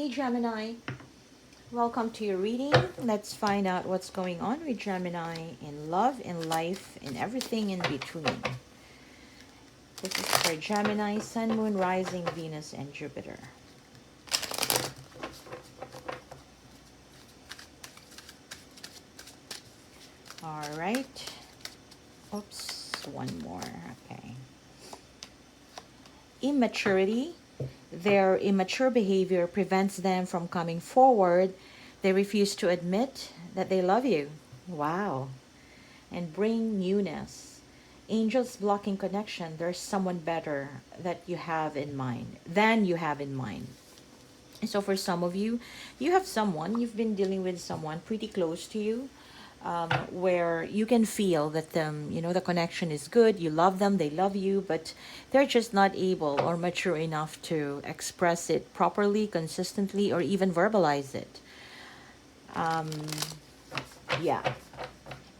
Hey Gemini, welcome to your reading. Let's find out what's going on with Gemini in love, in life, in everything in between. This is for Gemini, Sun, Moon, Rising, Venus, and Jupiter. All right. Oops, one more. Okay. Immaturity. Their immature behavior prevents them from coming forward. They refuse to admit that they love you. Wow. And bring newness. Angels blocking connection. There's someone better that you have in mind, than you have in mind. And so for some of you, you have someone, you've been dealing with someone pretty close to you, where you can feel that the connection is good, you love them, they love you, but they're just not able or mature enough to express it properly, consistently, or even verbalize it. Um, yeah.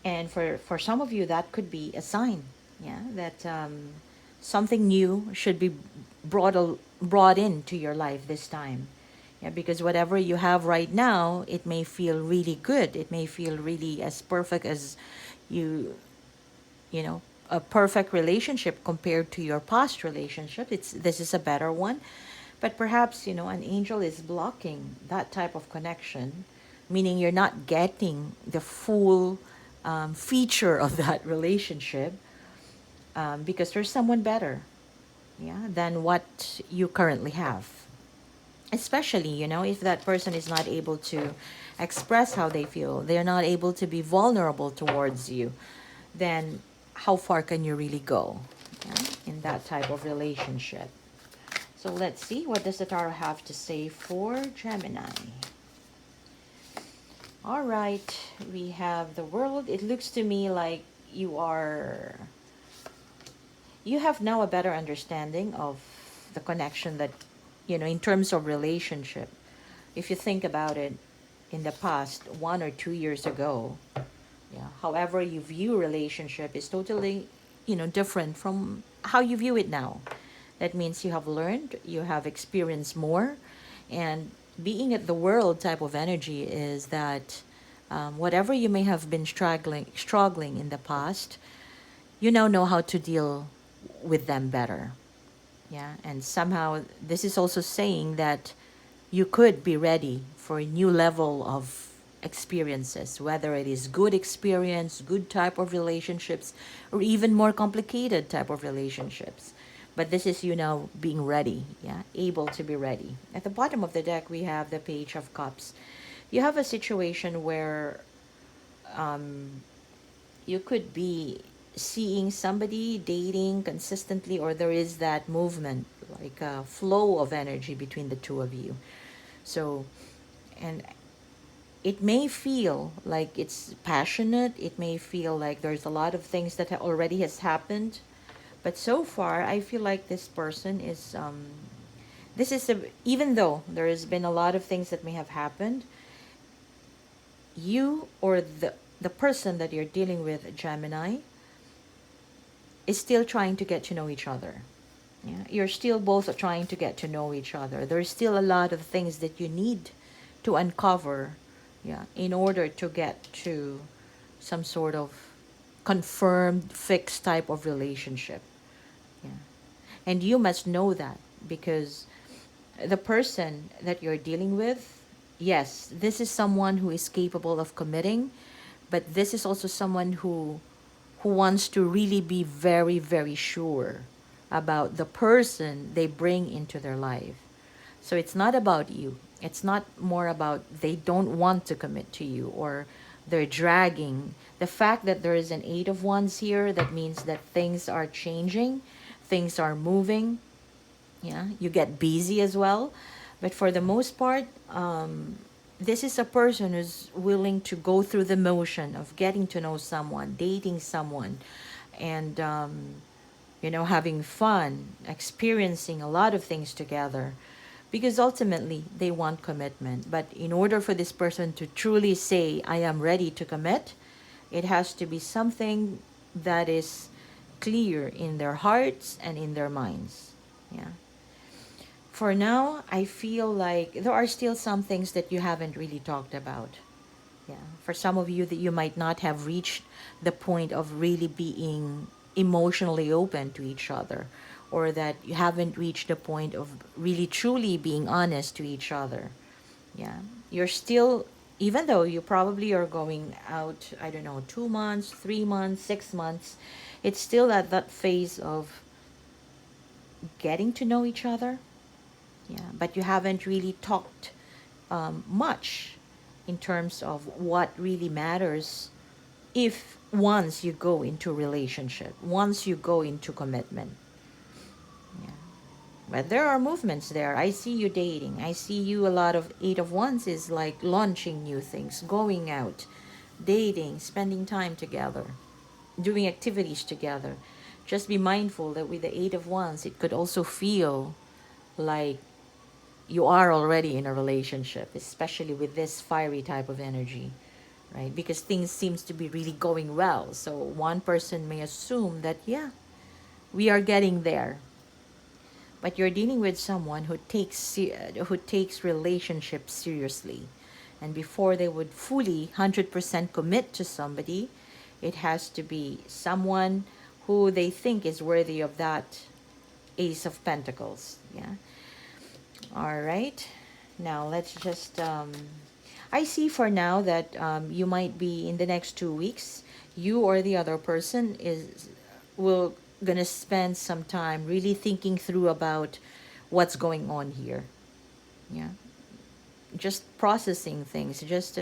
And for some of you, that could be a sign, yeah, that something new should be brought into your life this time. Yeah, because whatever you have right now, it may feel really good. It may feel really as perfect as you, you know, a perfect relationship compared to your past relationship. This is a better one, but perhaps an angel is blocking that type of connection, meaning you're not getting the full feature of that relationship, because there's someone better, yeah, than what you currently have. Especially, if that person is not able to express how they feel, they're not able to be vulnerable towards you, then how far can you really go, yeah, in that type of relationship? So let's see, what does the tarot have to say for Gemini? All right, we have the World. It looks to me like you have now a better understanding of the connection that, in terms of relationship. If you think about it, in the past 1 or 2 years ago, yeah, however you view relationship is totally, different from how you view it now. That means you have learned, you have experienced more, and being at the World type of energy is that, whatever you may have been struggling in the past, you now know how to deal with them better. Yeah, and somehow this is also saying that you could be ready for a new level of experiences, whether it is good experience, good type of relationships, or even more complicated type of relationships. But this is you now being ready, yeah, able to be ready. At the bottom of the deck, we have the Page of Cups. You have a situation where you could be seeing somebody dating consistently, or there is that movement, like a flow of energy between the two of you. So, and it may feel like it's passionate, it may feel like there's a lot of things that already has happened, but so far I feel like this person is even though there has been a lot of things that may have happened, you or the person that you're dealing with, Gemini, is still trying to get to know each other. Yeah, you're still both trying to get to know each other. There's still a lot of things that you need to uncover, yeah, in order to get to some sort of confirmed, fixed type of relationship. Yeah. And you must know that, because the person that you're dealing with, yes, this is someone who is capable of committing, but this is also someone who wants to really be very, very sure about the person they bring into their life. So it's not about you. It's not more about they don't want to commit to you, or they're dragging. The fact that there is an Eight of Wands here, that means that things are changing, things are moving. Yeah, you get busy as well. But for the most part, this is a person who's willing to go through the motion of getting to know someone, dating someone, and having fun, experiencing a lot of things together, because ultimately they want commitment. But in order for this person to truly say, I am ready to commit, it has to be something that is clear in their hearts and in their minds. Yeah. for now, I feel like there are still some things that you haven't really talked about. Yeah. For some of you that you might not have reached the point of really being emotionally open to each other, or that you haven't reached the point of really truly being honest to each other. Yeah. You're still, even though you probably are going out, I don't know, 2 months, 3 months, 6 months, it's still at that phase of getting to know each other. Yeah. But you haven't really talked much in terms of what really matters if once you go into relationship, once you go into commitment. Yeah. But there are movements there. I see you dating. I see you, a lot of Eight of Wands is like launching new things, going out, dating, spending time together, doing activities together. Just be mindful that with the Eight of Wands, it could also feel like you are already in a relationship, especially with this fiery type of energy, right? Because things seems to be really going well. So one person may assume that, yeah, we are getting there. But you're dealing with someone who takes relationships seriously. And before they would fully 100% commit to somebody, it has to be someone who they think is worthy of that Ace of Pentacles. Yeah. All right. Now let's just I see for now that you might be in the next 2 weeks, you or the other person is will gonna spend some time really thinking through about what's going on here. Yeah. Just processing things. Just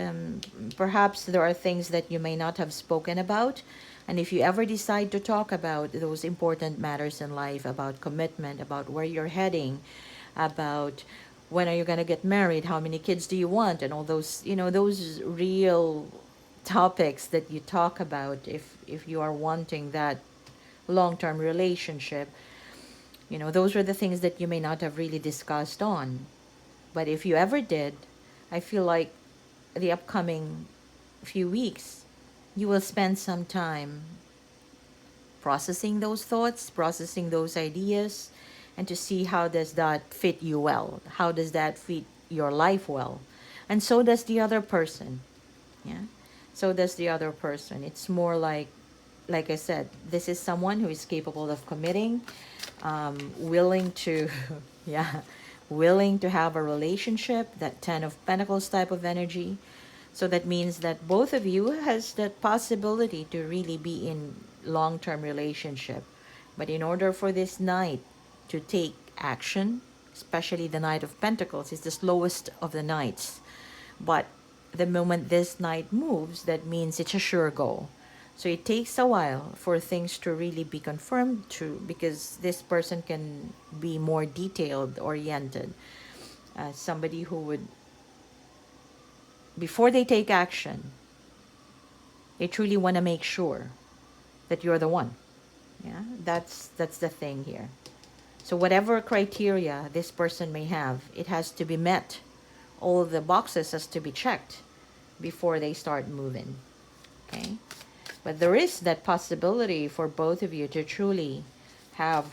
perhaps there are things that you may not have spoken about. And if you ever decide to talk about those important matters in life, about commitment, about where you're heading, about when are you going to get married, how many kids do you want, and all those, those real topics that you talk about if you are wanting that long-term relationship, those are the things that you may not have really discussed on. But if you ever did, I feel like the upcoming few weeks, you will spend some time processing those thoughts, processing those ideas, and to see how does that fit you well? How does that fit your life well? And so does the other person. Yeah. So does the other person. It's more like I said, this is someone who is capable of committing, willing to, yeah, willing to have a relationship, that Ten of Pentacles type of energy. So that means that both of you has that possibility to really be in long-term relationship. But in order for this Knight to take action, especially the Knight of Pentacles is the slowest of the Knights. But the moment this Knight moves, that means it's a sure go. So it takes a while for things to really be confirmed to, because this person can be more detailed oriented. Somebody who would, before they take action, they truly want to make sure that you're the one. Yeah, that's the thing here. So whatever criteria this person may have, it has to be met. All the boxes has to be checked before they start moving. Okay? But there is that possibility for both of you to truly have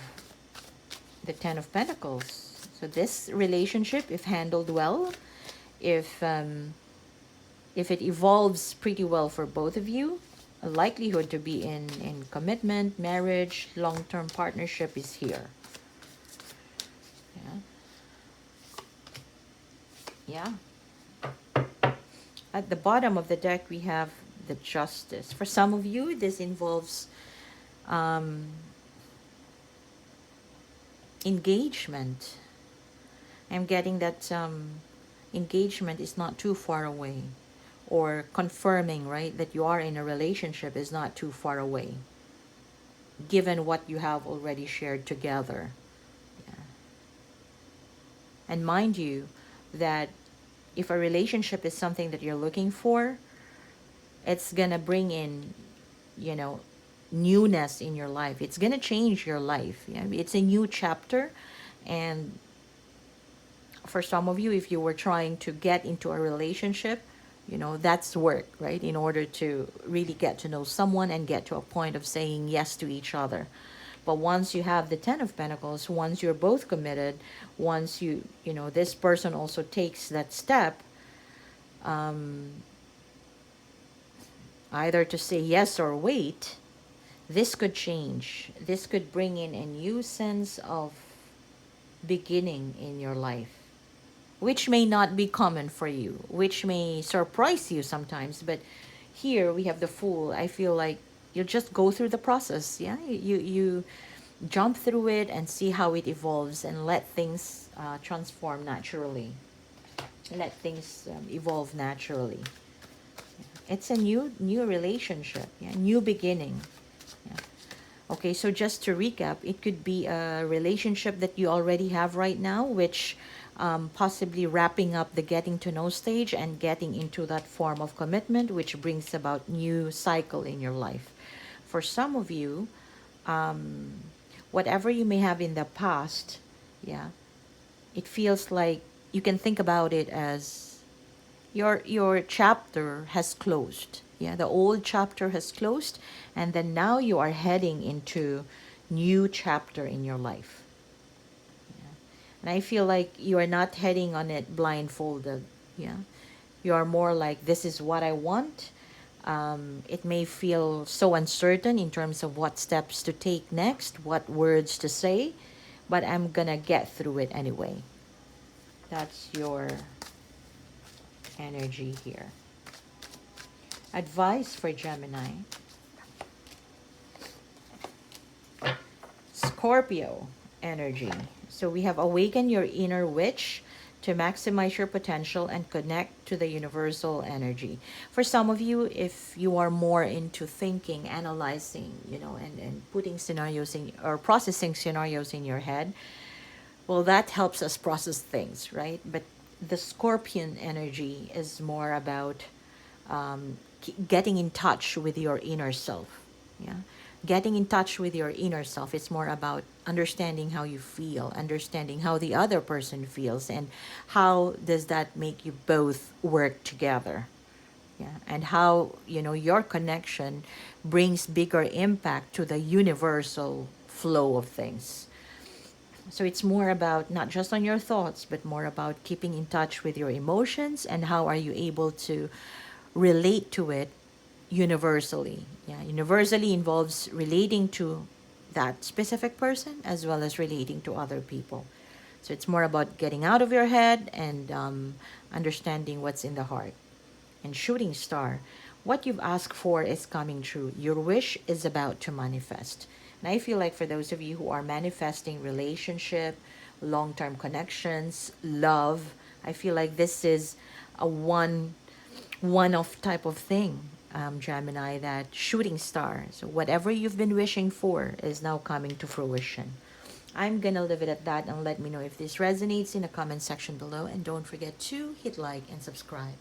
the Ten of Pentacles. So this relationship, if handled well, if it evolves pretty well for both of you, a likelihood to be in commitment, marriage, long-term partnership is here. Yeah. At the bottom of the deck, we have the Justice. For some of you, this involves engagement. I'm getting that engagement is not too far away, or confirming, right, that you are in a relationship is not too far away, given what you have already shared together. Yeah. And mind you, that if a relationship is something that you're looking for, it's gonna bring in, newness in your life. It's gonna change your life. Yeah, it's a new chapter. And for some of you, if you were trying to get into a relationship, that's work, right? In order to really get to know someone and get to a point of saying yes to each other. But once you have the Ten of Pentacles, once you're both committed, once this person also takes that step, either to say yes or wait, this could change. This could bring in a new sense of beginning in your life, which may not be common for you, which may surprise you sometimes. But here we have the Fool. I feel like you just go through the process. Yeah, you jump through it and see how it evolves, and let things transform naturally. Let things evolve naturally. It's a new relationship, yeah, new beginning. Yeah. Okay, so just to recap, it could be a relationship that you already have right now, which possibly wrapping up the getting to know stage and getting into that form of commitment, which brings about new cycle in your life. For some of you, whatever you may have in the past, yeah, it feels like you can think about it as your chapter has closed. Yeah, the old chapter has closed, and then now you are heading into new chapter in your life. Yeah. And I feel like you are not heading on it blindfolded. Yeah, you are more like, this is what I want. It may feel so uncertain in terms of what steps to take next, what words to say, but I'm gonna get through it anyway. That's your energy here. Advice for Gemini. Scorpio energy. So we have awaken your inner witch to maximize your potential and connect to the universal energy. For some of you, if you are more into thinking, analyzing, and putting scenarios in, or processing scenarios in your head, well, that helps us process things, right? But the Scorpion energy is more about getting in touch with your inner self. Yeah, getting in touch with your inner self. It's more about understanding how you feel, understanding how the other person feels, and how does that make you both work together. Yeah, and how your connection brings bigger impact to the universal flow of things. So it's more about not just on your thoughts, but more about keeping in touch with your emotions, and how are you able to relate to it universally. Yeah, universally involves relating to that specific person as well as relating to other people. So it's more about getting out of your head and understanding what's in the heart. And Shooting Star, what you've asked for is coming true. Your wish is about to manifest. And I feel like for those of you who are manifesting relationship, long-term connections, love, I feel like this is a one-off type of thing, Gemini, that Shooting Star. So whatever you've been wishing for is now coming to fruition. I'm gonna leave it at that, and let me know if this resonates in the comment section below. And don't forget to hit like and subscribe.